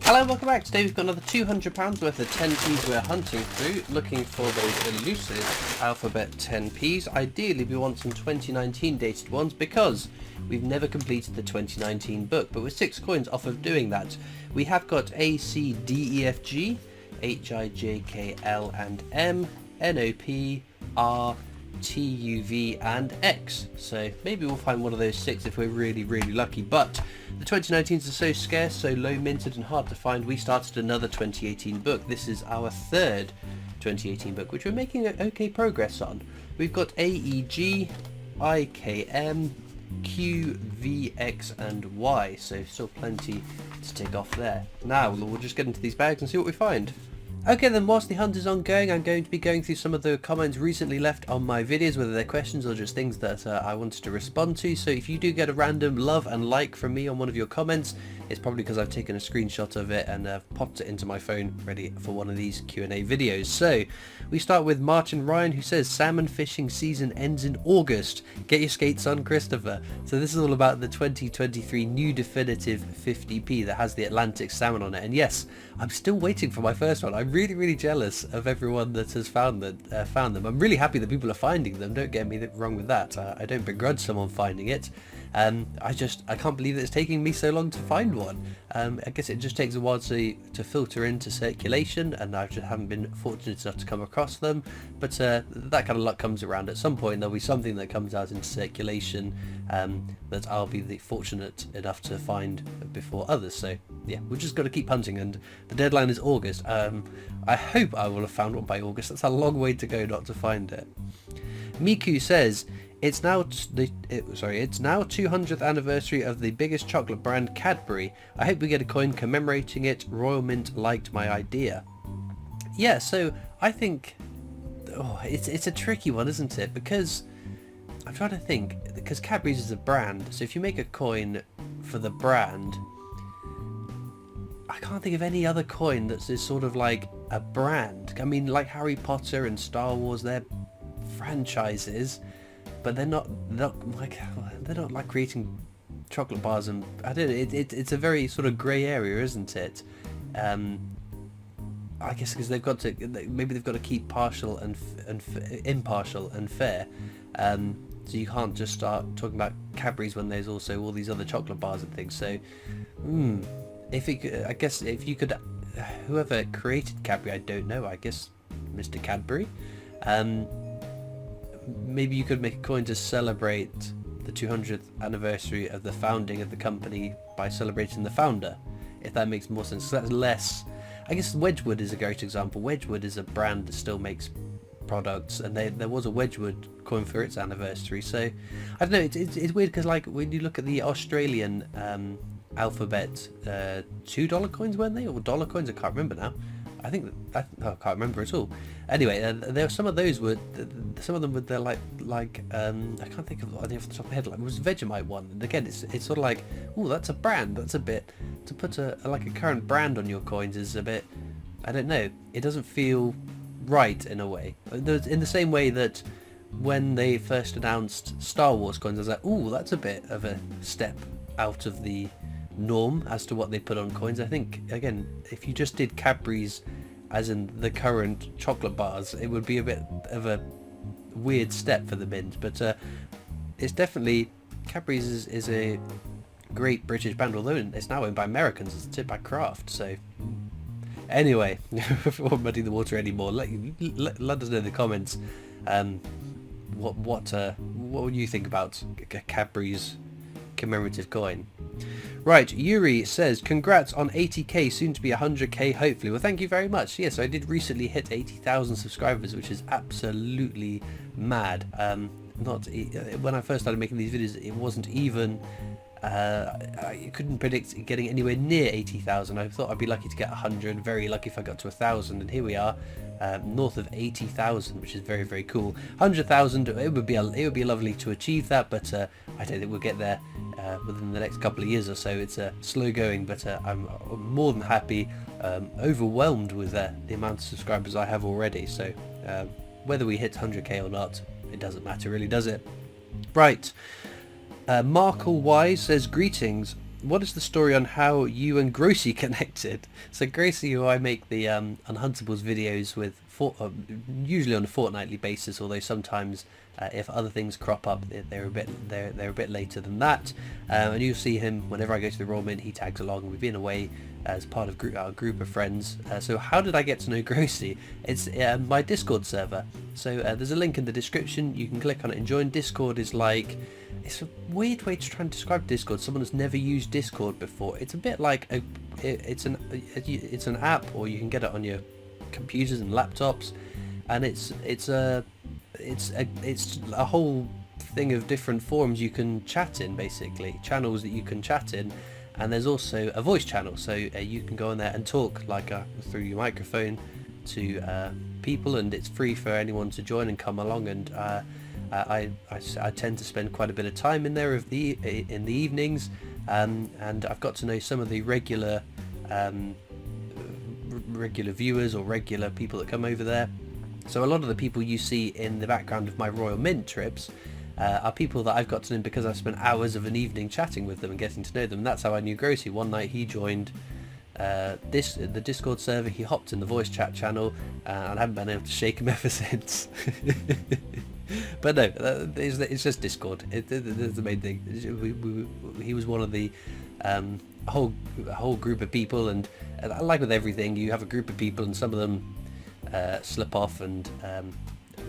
Hello and welcome back. Today we've got another £200 worth of 10p's we're hunting through, looking for those elusive alphabet 10p's. Ideally we want some 2019 dated ones because we've never completed the 2019 book, but we're 6 coins off of doing that. We have got A, C, D, E, F, G, H, I, J, K, L and M, N, O, P, R, T, U, V and X. So maybe we'll find one of those 6 if we're really lucky, but the 2019s are so scarce, so low minted and hard to find, we started another 2018 book. This is our 3rd 2018 book, which we're making okay progress on. We've got A, E, G, I, K, M, Q, V, X and Y, so still plenty to tick off there. Now we'll just get into these bags and see what we find. Okay then, whilst the hunt is ongoing, I'm going to be going through some of the comments recently left on my videos, whether they're questions or just things that I wanted to respond to. So if you do get a random love and like from me on one of your comments, it's probably because I've taken a screenshot of it and popped it into my phone ready for one of these Q&A videos. So we start with Martin Ryan, who says salmon fishing season ends in August. Get your skates on, Christopher. So this is all about the 2023 new definitive 50p that has the Atlantic salmon on it. And yes, I'm still waiting for my first one. I'm really jealous of everyone that has found them. I'm really happy that people are finding them. Don't get me wrong with that. I don't begrudge someone finding it. I can't believe that it's taking me so long to find one. I guess it just takes a while to filter into circulation, and I just haven't been fortunate enough to come across them. But that kind of luck comes around at some point. There'll be something that comes out into circulation that I'll be fortunate enough to find before others. So yeah, we've just got to keep hunting, and the deadline is August. I hope I will have found one by August. That's a long way to go not to find it. Miku says, it's now 200th anniversary of the biggest chocolate brand, Cadbury. I hope we get a coin commemorating it. Royal Mint liked my idea. Yeah, so I think it's a tricky one, isn't it? Because I'm trying to think, because Cadbury's is a brand, so if you make a coin for the brand, I can't think of any other coin that's sort of like a brand. I mean, like Harry Potter and Star Wars, they're franchises, but they're not like creating chocolate bars, and I don't know, it's a very sort of grey area, isn't it? I guess because maybe they've got to keep partial and impartial and fair, so you can't just start talking about Cadbury's when there's also all these other chocolate bars and things. So if you could, whoever created Cadbury, I don't know, I guess Mr. Cadbury, maybe you could make a coin to celebrate the 200th anniversary of the founding of the company by celebrating the founder, if that makes more sense. So that's less, I guess Wedgwood is a great example. Wedgwood is a brand that still makes products, and there was a Wedgwood coin for its anniversary. So I don't know, it's weird because like when you look at the Australian alphabet $2 coins, weren't they, or dollar coins? I can't remember now. I can't remember at all. Anyway, there some of those were, some of them were they're like I can't think of anything off the top of my head. Like, it was Vegemite one, and again it's sort of like, oh, that's a brand. That's a bit, to put a current brand on your coins is a bit, I don't know, it doesn't feel right in a way. In the same way that when they first announced Star Wars coins, I was like, oh, that's a bit of a step out of the norm as to what they put on coins. I think again, if you just did Cadbury's as in the current chocolate bars, it would be a bit of a weird step for the mint. But it's definitely, Cadbury's is a great British brand, although it's now owned by Americans. It's tipped by Kraft. So anyway, I won't muddy the water anymore. Let us know in the comments what would you think about Cadbury's commemorative coin. Right, Yuri says, congrats on 80k, soon to be 100k hopefully. Well, thank you very much. Yes, I did recently hit 80,000 subscribers, which is absolutely mad. When I first started making these videos, it wasn't even, I couldn't predict getting anywhere near 80,000. I thought I'd be lucky to get 100, very lucky if I got to 1,000, and here we are, north of 80,000, which is very cool. 100,000, it would be lovely to achieve that, but I don't think we'll get there within the next couple of years or so. It's slow going, but I'm more than happy, overwhelmed with the amount of subscribers I have already. So whether we hit 100k or not, it doesn't matter really, does it? Right, Markle Wise says, greetings. what is the story on how you and Gracie connected? So Gracie, who I make the Unhuntables videos with, usually on a fortnightly basis, although sometimes if other things crop up, they're a bit later than that. And you'll see him whenever I go to the Royal Mint. He tags along. We've been away as part of our group of friends. So how did I get to know Gracie? It's my Discord server. So there's a link in the description. You can click on it and join. Discord is like, it's a weird way to try and describe Discord. Someone who's never used Discord before. It's a bit like it's an app, or you can get it on your computers and laptops, and it's a whole thing of different forums you can chat in, basically channels that you can chat in. And there's also a voice channel, so you can go on there and talk like through your microphone to people, and it's free for anyone to join and come along. And I tend to spend quite a bit of time in there in the evenings, and I've got to know some of the regular viewers or regular people that come over there. So a lot of the people you see in the background of my Royal Mint trips are people that I've got to know because I've spent hours of an evening chatting with them and getting to know them. And that's how I knew Gracie. One night he joined the Discord server, he hopped in the voice chat channel, and I haven't been able to shake him ever since. But no, it's just Discord. That's the main thing. He was one of the whole group of people, and like with everything, you have a group of people and some of them slip off and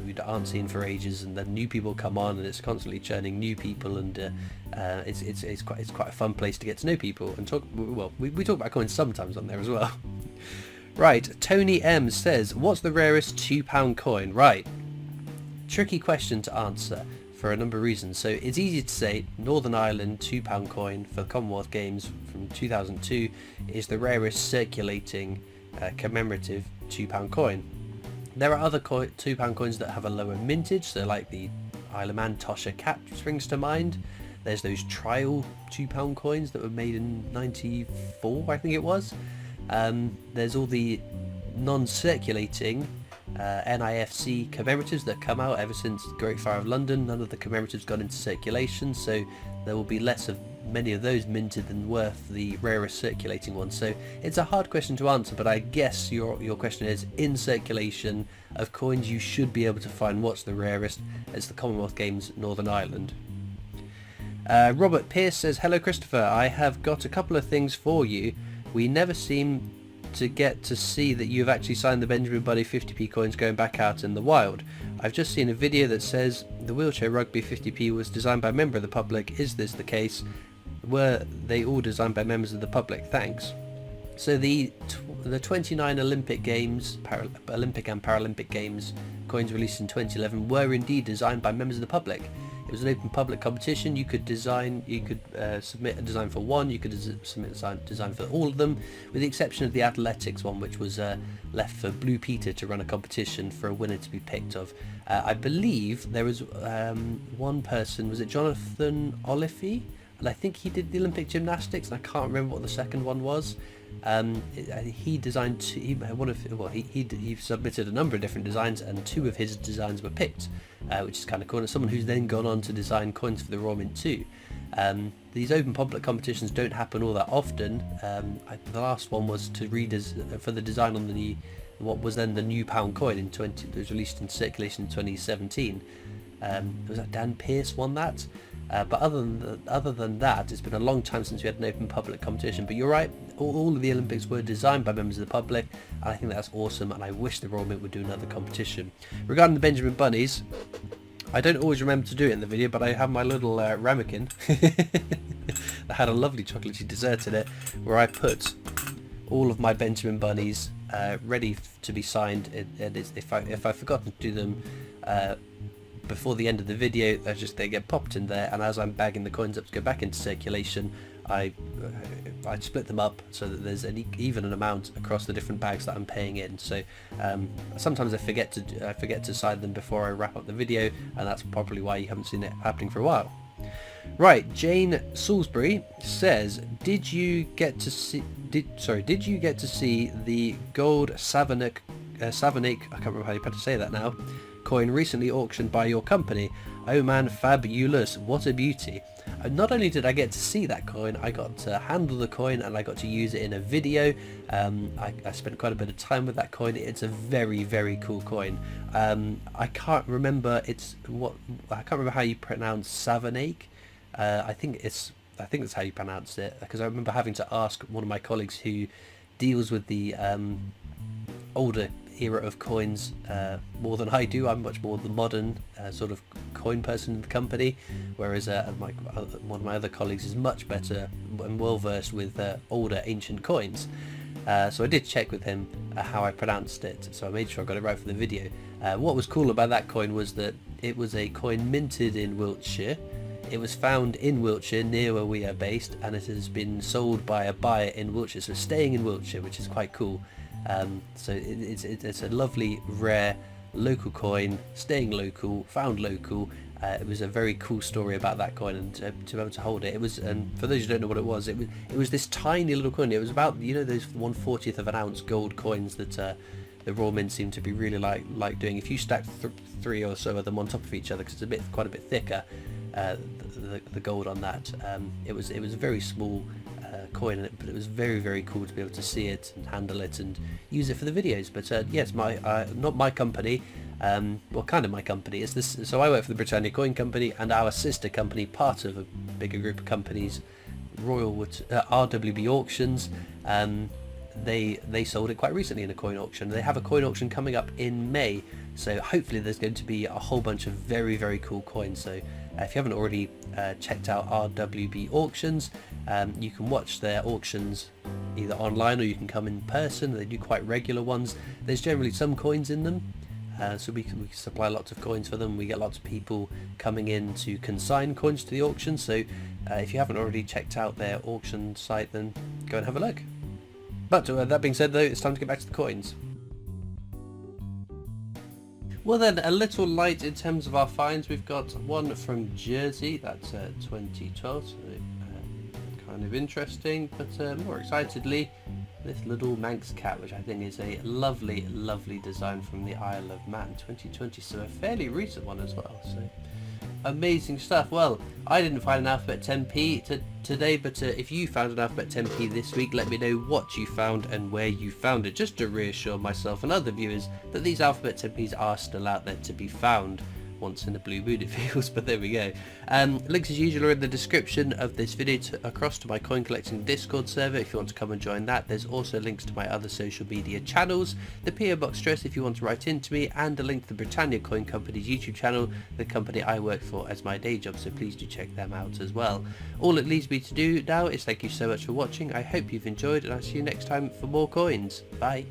we aren't seen for ages, and then new people come on, and it's constantly churning new people, and it's quite a fun place to get to know people and talk. Well, we talk about coins sometimes on there as well. Right, Tony M says, what's the rarest £2 coin? Right, tricky question to answer for a number of reasons. So it's easy to say Northern Ireland £2 coin for the Commonwealth Games from 2002 is the rarest circulating commemorative £2 coin. There are other £2 coins that have a lower mintage, so like the Isle of Man Tosha Cap springs to mind. There's those trial £2 coins that were made in 94, I think it was. There's all the non-circulating NIFC commemoratives that come out ever since the Great Fire of London. None of the commemoratives got into circulation, so there will be less of many of those minted than worth the rarest circulating ones. So it's a hard question to answer, but I guess your question is, in circulation of coins you should be able to find what's the rarest. It's the Commonwealth Games Northern Ireland. Robert Pierce says, hello Christopher, I have got a couple of things for you. We never seem to get to see that you've actually signed the Benjamin Bunny 50p coins going back out in the wild. I've just seen a video that says the wheelchair rugby 50p was designed by a member of the public. Is this the case? Were they all designed by members of the public? Thanks. So the 29 Olympic Games, Olympic and Paralympic Games coins released in 2011 were indeed designed by members of the public. It was an open public competition. You could submit a design for one, you could submit a design for all of them, with the exception of the athletics one, which was left for Blue Peter to run a competition for a winner to be picked of. I believe there was one person, was it Jonathan Oliphey? And I think he did the Olympic gymnastics, and I can't remember what the second one was. He designed he submitted a number of different designs, and two of his designs were picked, which is kind of cool. And someone who's then gone on to design coins for the Royal Mint too. These open public competitions don't happen all that often. The last one was for the design on what was then the new pound coin that was released in circulation in 2017. Was that Dan Pearce won that? But other than that, it's been a long time since we had an open public competition. But you're right, all of the Olympics were designed by members of the public, and I think that's awesome, and I wish the Royal Mint would do another competition. Regarding the Benjamin Bunnies, I don't always remember to do it in the video, but I have my little ramekin that had a lovely chocolatey dessert in it, where I put all of my Benjamin Bunnies ready to be signed. If I've forgotten to do them before the end of the video, they get popped in there, and as I'm bagging the coins up to go back into circulation, I split them up so that there's an even amount across the different bags that I'm paying in. So sometimes I forget to sign them before I wrap up the video, and that's probably why you haven't seen it happening for a while. Right, Jane Salisbury says, did you get to see the gold Savonic, I can't remember how you better say that now, coin recently auctioned by your company. Oh man, fabulous, what a beauty. And not only did I get to see that coin, I got to handle the coin and I got to use it in a video. I spent quite a bit of time with that coin. It's a very, very cool coin. I can't remember how you pronounce Savonake. I think that's how you pronounce it, because I remember having to ask one of my colleagues who deals with the older era of coins more than I do. I'm much more the modern sort of coin person in the company, whereas one of my other colleagues is much better and well versed with older ancient coins. So I did check with him how I pronounced it, so I made sure I got it right for the video. What was cool about that coin was that it was a coin minted in Wiltshire. It was found in Wiltshire, near where we are based, and it has been sold by a buyer in Wiltshire, so staying in Wiltshire, which is quite cool. So it's a lovely, rare, local coin, staying local, found local. It was a very cool story about that coin, and to be able to hold it. It was, and for those who don't know what it was this tiny little coin. It was about, those 1/40th of an ounce gold coins that the Royal Mint seem to be really like doing. If you stack three or so of them on top of each other, because it's quite a bit thicker, the gold on that, it was a very small coin, but it was very, very cool to be able to see it and handle it and use it for the videos. But yes, not my company, well, kind of my company. It's this. So I work for the Britannia Coin Company, and our sister company, part of a bigger group of companies, RWB Auctions. They sold it quite recently in a coin auction. They have a coin auction coming up in May, so hopefully there's going to be a whole bunch of very, very cool coins. So if you haven't already checked out RWB Auctions, you can watch their auctions either online or you can come in person. They do quite regular ones. There's generally some coins in them, so we can supply lots of coins for them. We get lots of people coming in to consign coins to the auction. So if you haven't already checked out their auction site, then go and have a look. But that being said, though, it's time to get back to the coins. Well then, a little light in terms of our finds. We've got one from Jersey, that's 2012, so kind of interesting. But more excitedly, this little Manx cat, which I think is a lovely, lovely design from the Isle of Man, 2020, so a fairly recent one as well. So amazing stuff. Well, I didn't find an alphabet 10p today, but if you found an alphabet 10p this week, let me know what you found and where you found it, just to reassure myself and other viewers that these alphabet 10p's are still out there to be found. Once in a blue moon it feels, but there we go. Links as usual are in the description of this video across to my coin collecting Discord server if you want to come and join that. There's also links to my other social media channels, the PO Box address if you want to write into me, and a link to the Britannia Coin Company's YouTube channel, the company I work for as my day job, so please do check them out as well. All it leaves me to do now is thank you so much for watching. I hope you've enjoyed, and I'll see you next time for more coins. Bye.